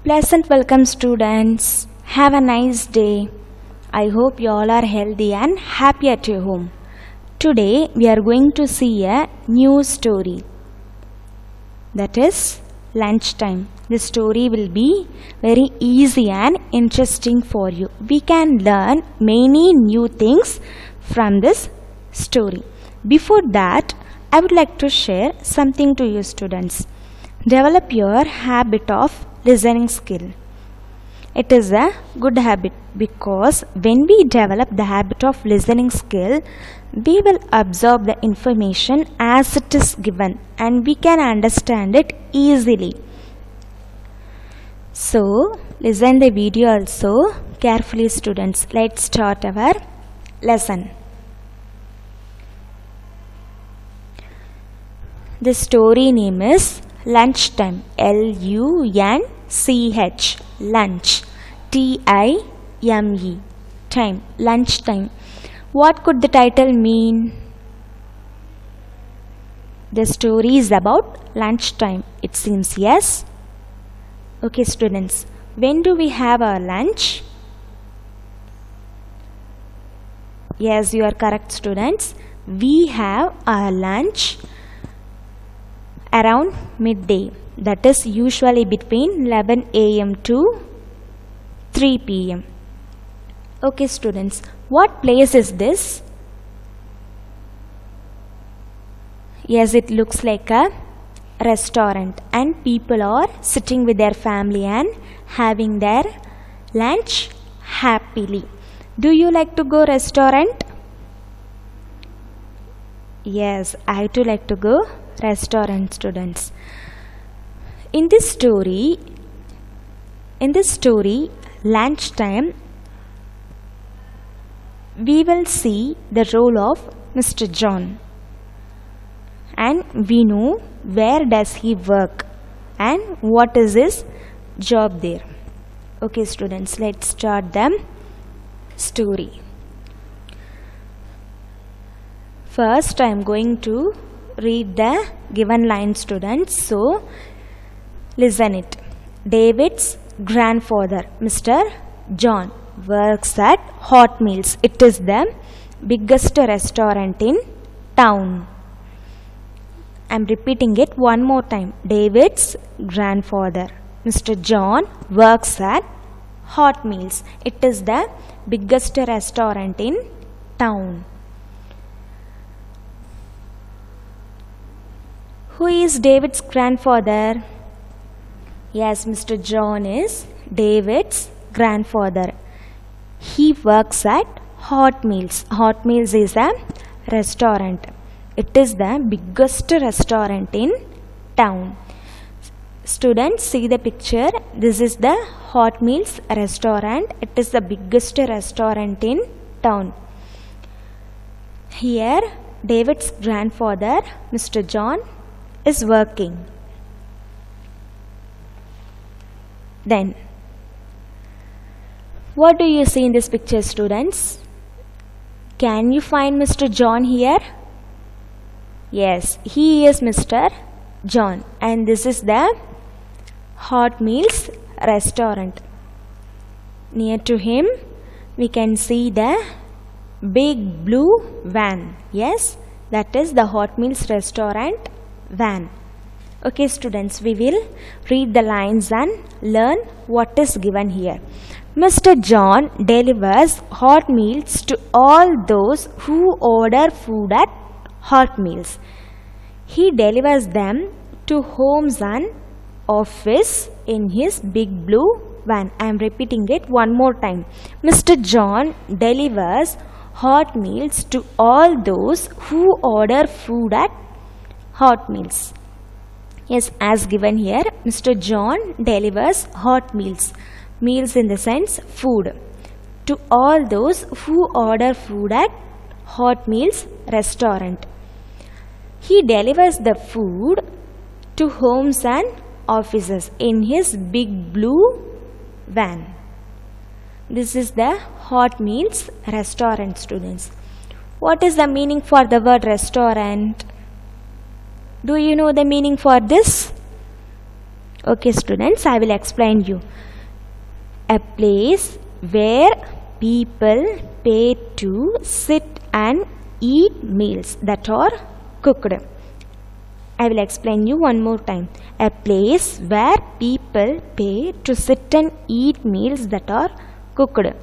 Pleasant welcome, students. Have a nice day. I hope you all are healthy and happy at your home. Today we are going to see a new story, that is lunchtime. The story will be very easy and interesting for you. We can learn many new things from this story. Before that, I would like to share something to you, students. Develop your habit of listening skill. It is a good habit because when we develop the habit of listening skill, we will absorb the information as it is given and we can understand it easily. So, listen the video also carefully, students. Let's start our lesson. The story name is Lunchtime, L-U-N-C-H, lunch, T-I-M-E, time, lunchtime. What could the title mean? The story is about lunchtime, it seems, yes? Okay, students, when do we have our lunch? Yes, you are correct, students. We have our lunch around midday, that is usually between 11 a.m. to 3 p.m. Okay, students, what place is this? Yes, it looks like a restaurant and people are sitting with their family and having their lunch happily. Do you like to go restaurant? Yes, I too like to go restaurant, students. In this story, lunchtime, we will see the role of Mr. John, and we know where does he work and what is his job there. Okay, students, let's start the story. First, I am going to read the given line, students. So, listen it. David's grandfather, Mr. John, works at Hot Meals. It is the biggest restaurant in town. I am repeating it one more time. David's grandfather, Mr. John, works at Hot Meals. It is the biggest restaurant in town. Who is David's grandfather? Yes, Mr. John is David's grandfather. He works at Hot Meals. Hot Meals is a restaurant. It is the biggest restaurant in town. Students, see the picture. This is the Hot Meals restaurant. It is the biggest restaurant in town. Here, David's grandfather, Mr. John, is working. Then, what do you see in this picture, students? Can you find Mr. John here? Yes, he is Mr. John, and this is the Hot Meals restaurant. Near to him, we can see the big blue van. Yes, that is the Hot Meals restaurant van. Okay, students, we will read the lines and learn what is given here. Mr. John delivers hot meals to all those who order food at Hot Meals. He delivers them to homes and office in his big blue van. I am repeating it one more time. Mr. John delivers hot meals to all those who order food at Hot Meals. Yes, as given here, Mr. John delivers hot meals. Meals in the sense food. To all those who order food at Hot Meals restaurant. He delivers the food to homes and offices in his big blue van. This is the Hot Meals restaurant, students. What is the meaning for the word restaurant? Do you know the meaning for this? Okay, students, I will explain you. A place where people pay to sit and eat meals that are cooked. I will explain you one more time. A place where people pay to sit and eat meals that are cooked.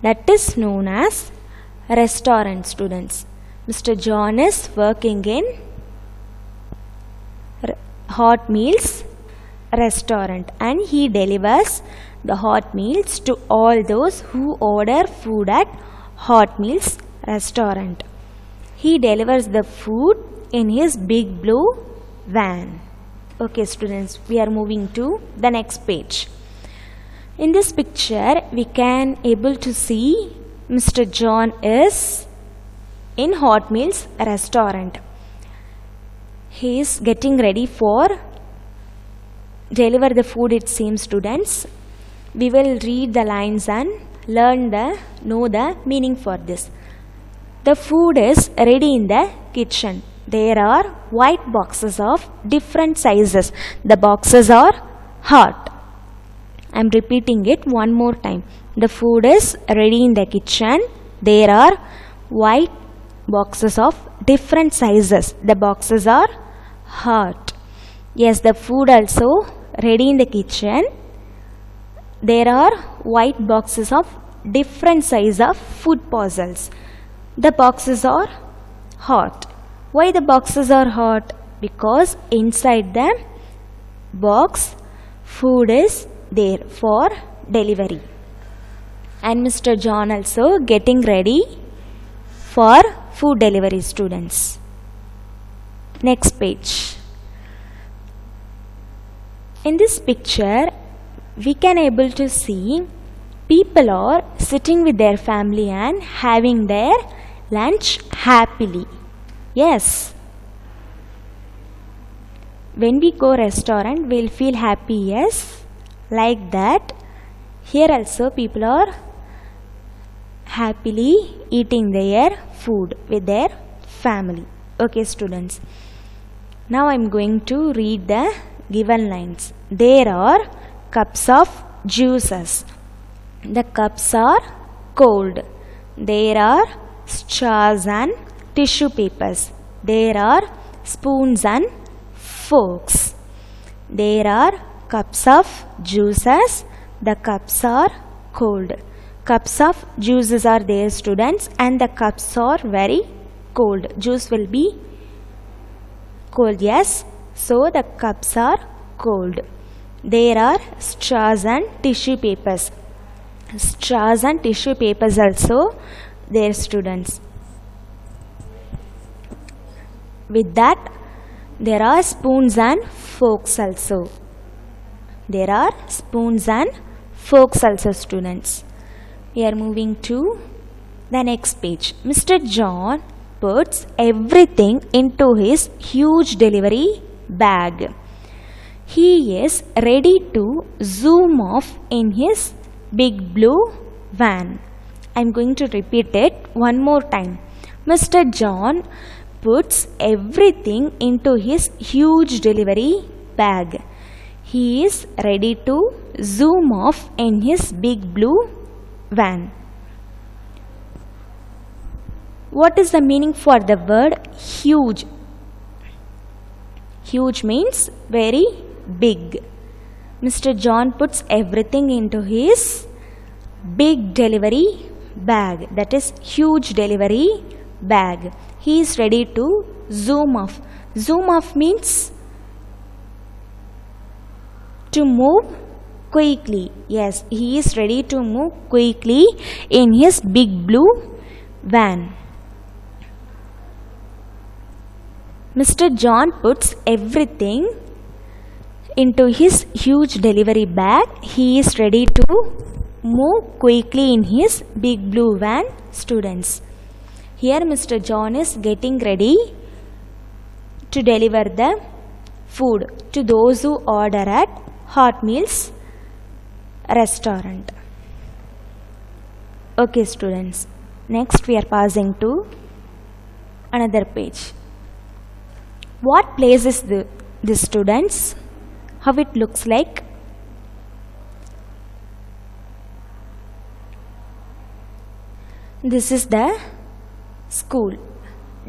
That is known as restaurant, students. Mr. John is working in hot meals restaurant and he delivers the hot meals to all those who order food at hot meals restaurant. He delivers the food in his big blue van. Okay, students, we are moving to the next page. In this picture we can able to see Mr. John is in hot meals restaurant. He is getting ready for deliver the food, it seems, students. We will read the lines and know the meaning for this. The food is ready in the kitchen. There are white boxes of different sizes. The boxes are hot. I am repeating it one more time. The food is ready in the kitchen. There are white boxes of different sizes. The boxes are hot. Yes, the food also ready in the kitchen. There are white boxes of different size of food parcels. The boxes are hot. Why the boxes are hot? Because inside the box food is there for delivery. And Mr. John also getting ready for food delivery, students. Next page. In this picture we can able to see people are sitting with their family and having their lunch happily. Yes, when we go restaurant we'll feel happy. Yes, like that here also people are happily eating their food with their family. Okay, students, now I'm going to read the given lines. There are cups of juices. The cups are cold. There are straws and tissue papers. There are spoons and forks. There are cups of juices. The cups are cold. Cups of juices are there, students, and the cups are very cold. Juice will be cold, yes. So the cups are cold. There are straws and tissue papers. Straws and tissue papers also there, students. With that there are spoons and forks also. There are spoons and forks also, students. We are moving to the next page. Mr. John puts everything into his huge delivery bag. He is ready to zoom off in his big blue van. I am going to repeat it one more time. Mr. John puts everything into his huge delivery bag. He is ready to zoom off in his big blue van. What is the meaning for the word huge? Huge means very big. Mr. John puts everything into his big delivery bag. That is huge delivery bag. He is ready to zoom off. Zoom off means to move quickly. Yes, he is ready to move quickly in his big blue van. Mr. John puts everything into his huge delivery bag. He is ready to move quickly in his big blue van, students. Here Mr. John is getting ready to deliver the food to those who order at Hot Meals restaurant. Okay, students. Next we are passing to another page. What place is this, students? how it looks like? This is the school,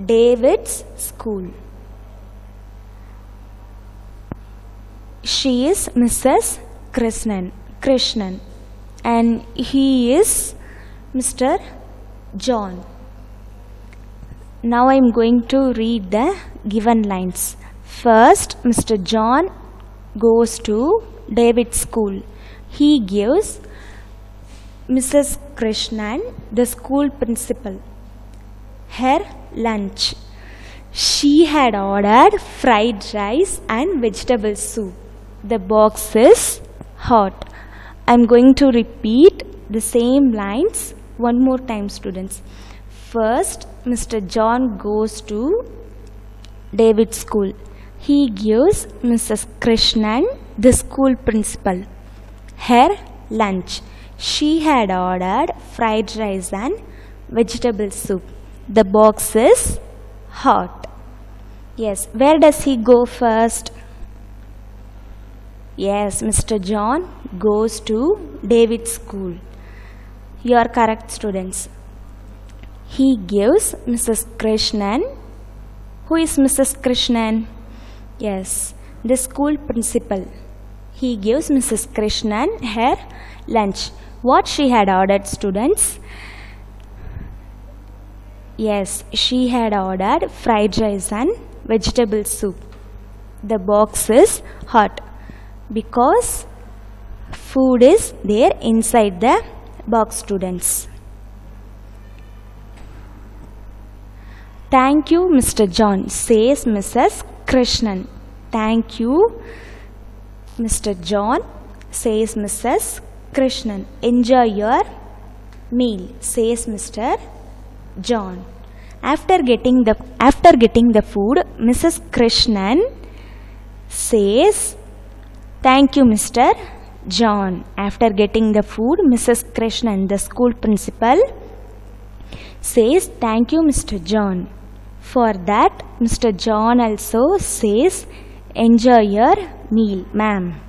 David's school. She is Mrs. Krishnan and he is Mr. John. Now I am going to read the given lines. First, Mr. John goes to David's school. He gives Mrs. Krishnan, the school principal, her lunch. She had ordered fried rice and vegetable soup. The box is hot. I am going to repeat the same lines one more time, students. First, Mr. John goes to David's school. He gives Mrs. Krishnan, the school principal, her lunch. She had ordered fried rice and vegetable soup. The box is hot. Yes, where does he go first? Yes, Mr. John goes to David's school. You are correct, students. He gives Mrs. Krishnan. Who is Mrs. Krishnan? Yes, the school principal. He gives Mrs. Krishnan her lunch. What she had ordered, students? Yes, she had ordered fried rice and vegetable soup. The box is hot because food is there inside the box, students. Thank you, Mr. John, says Mrs. Krishnan. Thank you, Mr. John, says Mrs. Krishnan. Enjoy your meal, says Mr. John. After getting the food, Mrs. Krishnan says, thank you, Mr. John. After getting the food, Mrs. Krishnan, the school principal, says, thank you, Mr. John. For that, Mr. John also says, enjoy your meal, ma'am.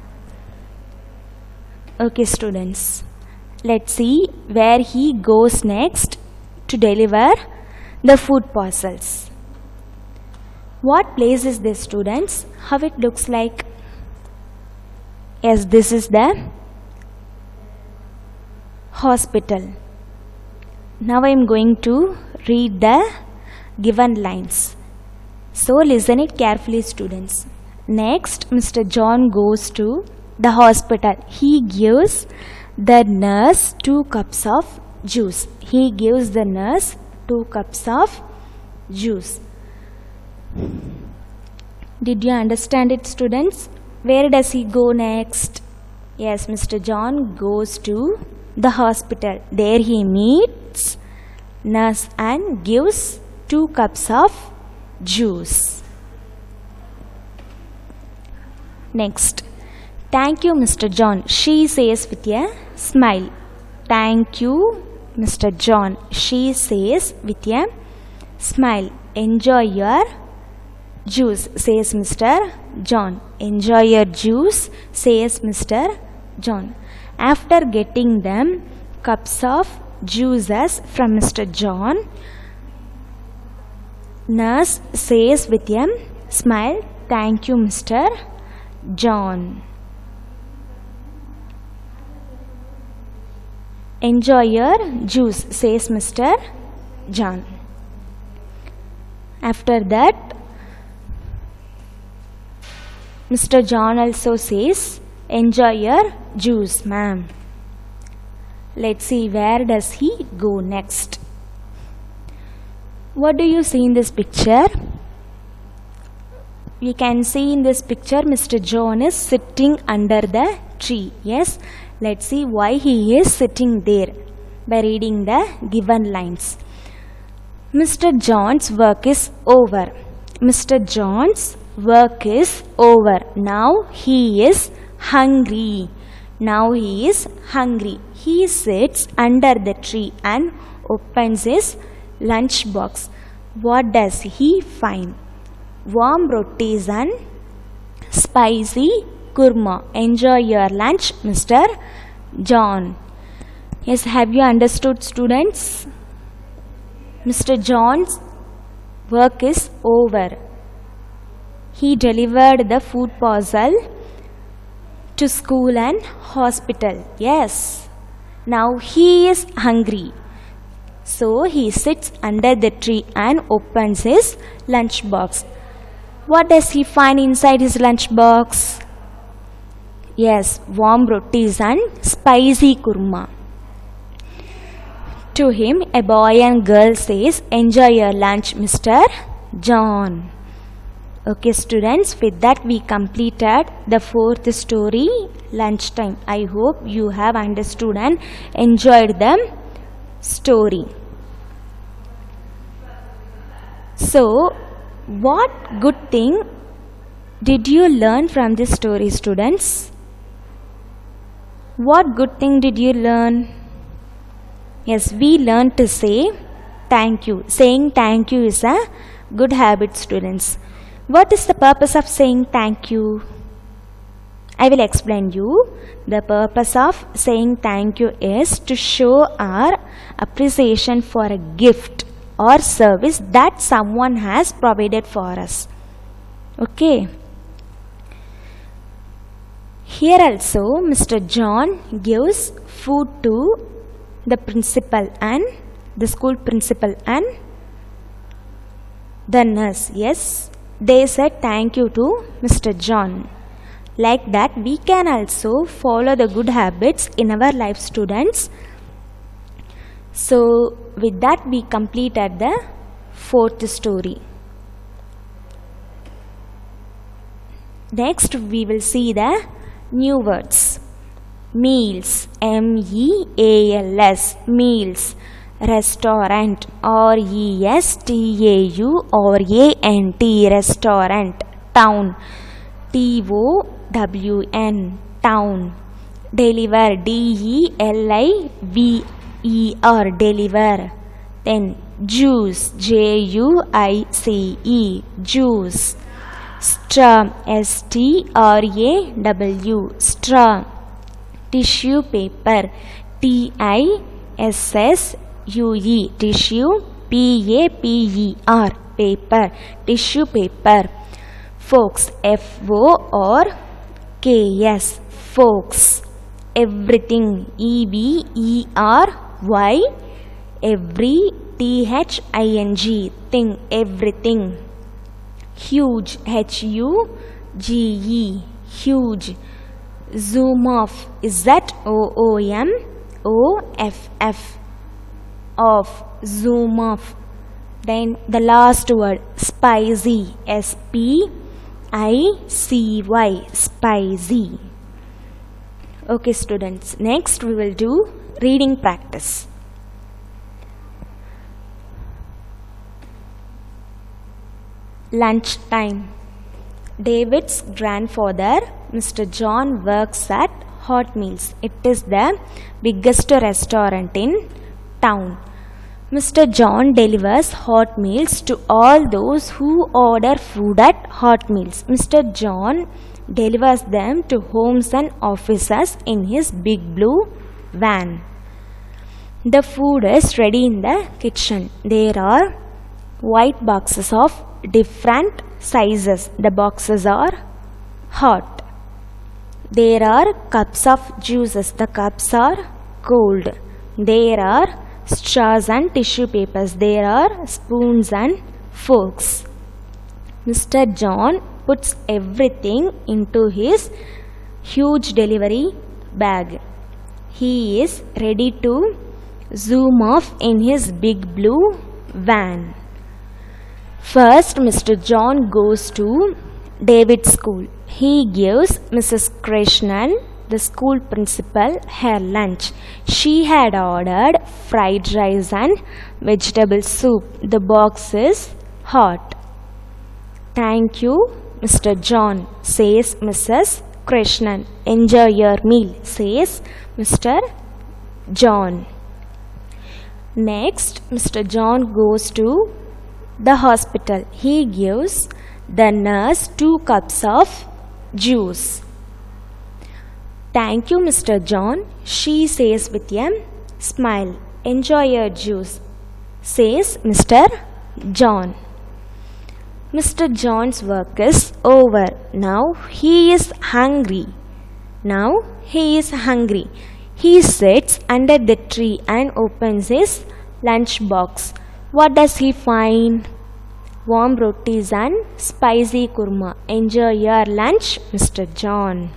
Okay, students. Let's see where he goes next to deliver the food parcels. What place is this, students? How it looks like? Yes, this is the hospital. Now I am going to read the given lines. So listen it carefully, students. Next, Mr. John goes to the hospital. He gives the nurse 2 cups of juice. He gives the nurse 2 cups of juice. Did you understand it, students? Where does he go next? Yes, Mr. John goes to the hospital. There he meets nurse and gives 2 cups of juice. Next, thank you, Mr. John, she says with a smile. Thank you, Mr. John, she says with a smile. Enjoy your juice, says Mr. John. Enjoy your juice, says Mr. John. After getting them cups of juices from Mr. John, nurse says with a smile, thank you, Mr. John. Enjoy your juice, says Mr. John. After that, Mr. John also says, enjoy your juice, ma'am. Let's see where does he go next. What do you see in this picture? You can see in this picture Mr. John is sitting under the tree. Yes, let's see why he is sitting there by reading the given lines. Mr. John's work is over. Mr. John's work is over. Now he is hungry. Now he is hungry. He sits under the tree and opens his lunch box. What does he find? Warm rotis and spicy kurma. Enjoy your lunch, Mr. John. Yes, have you understood, students? Mr. John's work is over. He delivered the food parcel to school and hospital. Yes. Now he is hungry. So he sits under the tree and opens his lunch box. What does he find inside his lunch box? Yes, warm rotis and spicy kurma. To him, a boy and girl says, "Enjoy your lunch, Mr. John." Okay, students, with that we completed the fourth story, Lunchtime. I hope you have understood and enjoyed the story. So, what good thing did you learn from this story, students? What good thing did you learn? Yes, we learned to say thank you. Saying thank you is a good habit, students. What is the purpose of saying thank you? I will explain you. The purpose of saying thank you is to show our appreciation for a gift or service that someone has provided for us. Okay. Here also, Mr. John gives food to the principal and the school principal and the nurse. Yes, they said thank you to Mr. John. Like that, we can also follow the good habits in our life, students. So, with that, we completed the fourth story. Next, we will see the new words. Meals, M-E-A-L-S, meals. Restaurant, R-E-S-T-A-U-R-A-N-T, restaurant. Town, T-O-W-N, town. Deliver, D-E-L-I-V-E-R, deliver. Then juice, J-U-I-C-E, juice. Straw, S-T-R-A-W, straw. Tissue paper, T-I-S-S-U-E, tissue, P-A-P-E-R, paper, tissue paper. Forks, F-O-R-K-S, forks. Everything, E-V-E-R-Y, every, T-H-I-N-G, thing, everything. Huge, H-U-G-E, huge. Zoom off, Z-O-O-M-O-F-F, off, zoom off. Then the last word, spicy, S-P-I-C-Y, spicy. Okay, students, next we will do reading practice. Lunchtime. David's grandfather, Mr. John, works at Hot Meals. It is the biggest restaurant in town. Mr. John delivers hot meals to all those who order food at Hot Meals. Mr. John delivers them to homes and offices in his big blue van. The food is ready in the kitchen. There are white boxes of different sizes. The boxes are hot. There are cups of juices. The cups are cold. There are straws and tissue papers. There are spoons and forks. Mr. John puts everything into his huge delivery bag. He is ready to zoom off in his big blue van. First, Mr. John goes to David's school. He gives Mrs. Krishnan, the school principal, her lunch. She had ordered fried rice and vegetable soup. The box is hot. Thank you, Mr. John, says Mrs. Krishnan. Enjoy your meal, says Mr. John. Next, Mr. John goes to the hospital. He gives the nurse 2 cups of juice. Thank you, Mr. John, she says with a smile. Enjoy your juice, says Mr. John. Mr. John's work is over. Now he is hungry. Now he is hungry. He sits under the tree and opens his lunch box. What does he find? Warm rotis and spicy kurma. Enjoy your lunch, Mr. John.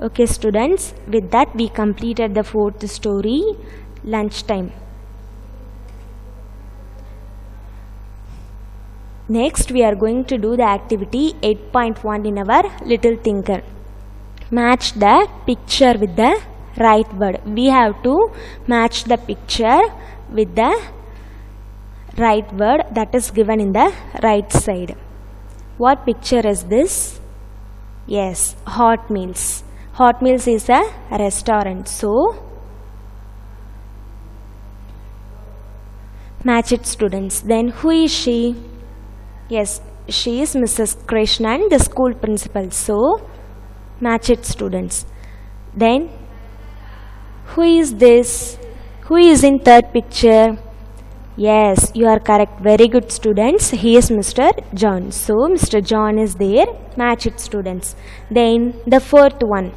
Okay, students, with that we completed the fourth story, lunchtime. Next, we are going to do the activity 8.1 in our Little Thinker. Match the picture with the right word. We have to match the picture with the right word that is given in the right side. What picture is this? Yes, Hot Meals. Hot Meals is a restaurant. So, match it, students. Then who is she? Yes, she is Mrs. Krishnan, the school principal. So, match it, students. Then, who is this? Who is in third picture? Yes, you are correct. Very good, students. He is Mr. John. So, Mr. John is there. Match it, students. Then, the fourth one.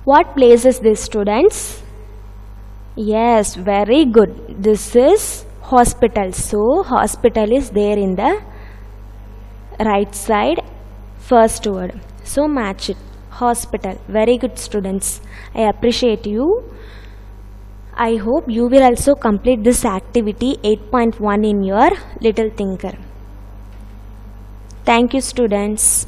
What place is this, students? Yes, very good. This is hospital. So, hospital is there in the right side, first word. So, match it. Hospital. Very good, students. I appreciate you. I hope you will also complete this activity 8.1 in your Little Thinker. Thank you, students.